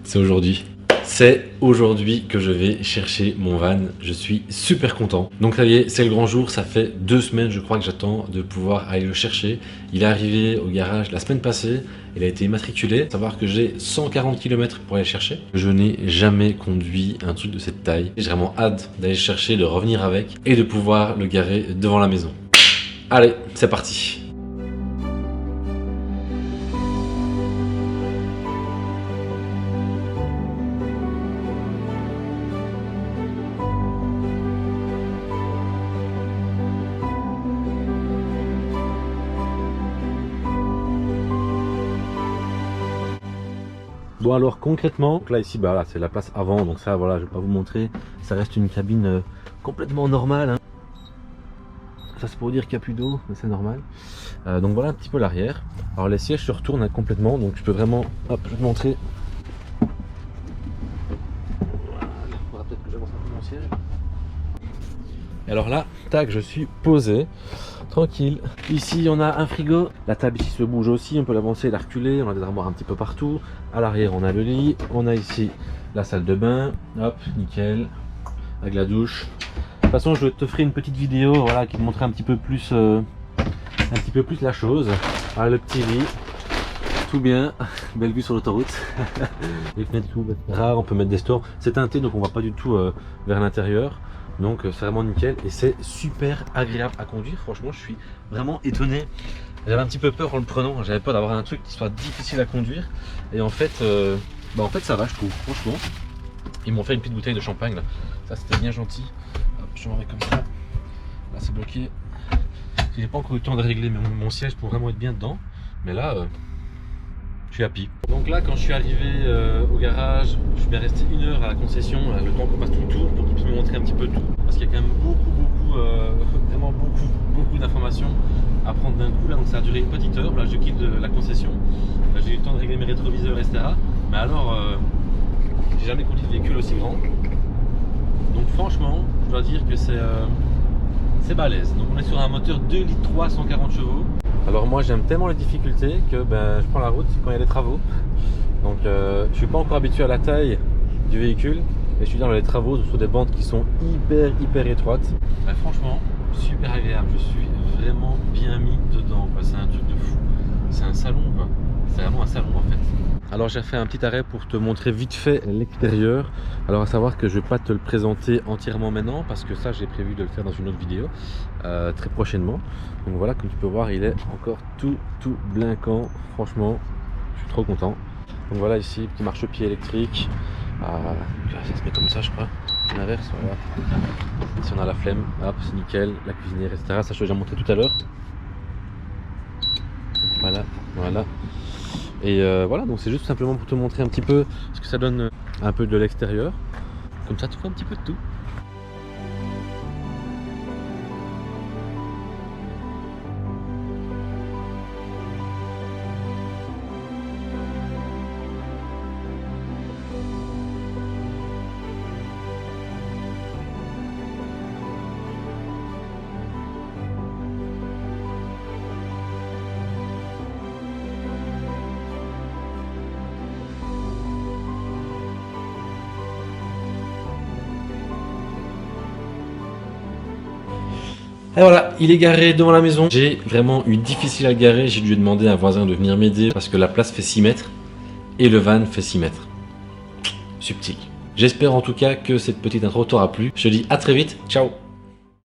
C'est aujourd'hui. C'est aujourd'hui que je vais chercher mon van. Je suis super content. Donc ça y est, c'est le grand jour. Ça fait 2 semaines, je crois, que j'attends de pouvoir aller le chercher. Il est arrivé au garage la semaine passée. Il a été immatriculé. Faut savoir que j'ai 140 km pour aller le chercher. Je n'ai jamais conduit un truc de cette taille. J'ai vraiment hâte d'aller le chercher, de revenir avec et de pouvoir le garer devant la maison. Allez, c'est parti. Bon alors concrètement, là ici bah là c'est la place avant, donc ça voilà je vais pas vous montrer, ça reste une cabine complètement normale hein. Ça c'est pour dire qu'il n'y a plus d'eau, mais c'est normal. Donc voilà un petit peu l'arrière. Alors les sièges se retournent hein, complètement, donc je peux vraiment, hop je vais te montrer. Voilà, il faudra peut-être que j'avance un peu mon siège. Et alors là, tac, je suis posé. Tranquille. Ici on a un frigo, la table ici se bouge aussi, on peut l'avancer, la reculer, on a des armoires un petit peu partout. À l'arrière on a le lit, on a ici la salle de bain, hop, nickel, avec la douche. De toute façon je vais t'offrir une petite vidéo voilà, qui te montrer un petit peu plus la chose. Voilà, le petit lit, tout bien, belle vue sur l'autoroute. Les fenêtres tout, rare, on peut mettre des stores. C'est teinté donc on va pas du tout vers l'intérieur. Donc c'est vraiment nickel et c'est super agréable à conduire. Franchement je suis vraiment étonné. J'avais un petit peu peur en le prenant, j'avais peur d'avoir un truc qui soit difficile à conduire. Et en fait, ça va je trouve, franchement. Ils m'ont fait une petite bouteille de champagne là. Ça c'était bien gentil. Hop, je m'en mets comme ça. Là c'est bloqué. J'ai pas encore eu le temps de régler mon siège pour vraiment être bien dedans. Mais là, je suis happy. Donc là quand je suis arrivé au garage, je suis bien resté 1 heure à la concession, le temps qu'on passe tout le tour pour qu'ils puissent me montrer un petit peu tout. Parce qu'il y a quand même vraiment beaucoup d'informations à prendre d'un coup là, donc ça a duré une petite heure. Là je quitte la concession, j'ai eu le temps de régler mes rétroviseurs etc. Mais alors, j'ai jamais conduit de véhicule aussi grand. Donc franchement, je dois dire que c'est balèze. Donc on est sur un moteur 2,3 litres 140 chevaux. Alors moi j'aime tellement les difficultés que je prends la route quand il y a des travaux. Donc je suis pas encore habitué à la taille du véhicule. Et je suis dans les travaux sur des bandes qui sont hyper étroites. Franchement, super agréable. Je suis vraiment bien mis dedans. C'est un truc de fou. C'est un salon quoi. C'est vraiment un salon en fait. Alors j'ai fait un petit arrêt pour te montrer vite fait l'extérieur. Alors à savoir que je vais pas te le présenter entièrement maintenant parce que ça j'ai prévu de le faire dans une autre vidéo très prochainement. Donc voilà, comme tu peux voir il est encore tout blinquant. Franchement je suis trop content. Donc voilà ici petit marchepied électrique. Ça se met comme ça je crois. L'inverse voilà. Si on a la flemme, hop c'est nickel. La cuisinière etc. Ça je t'ai déjà montré tout à l'heure. Voilà. Et voilà, donc c'est juste simplement pour te montrer un petit peu ce que ça donne un peu de l'extérieur. Comme ça tu vois un petit peu de tout. Et voilà, il est garé devant la maison. J'ai vraiment eu difficile à le garer. J'ai dû demander à un voisin de venir m'aider parce que la place fait 6 mètres et le van fait 6 mètres. Subtil. J'espère en tout cas que cette petite intro t'aura plu. Je te dis à très vite. Ciao.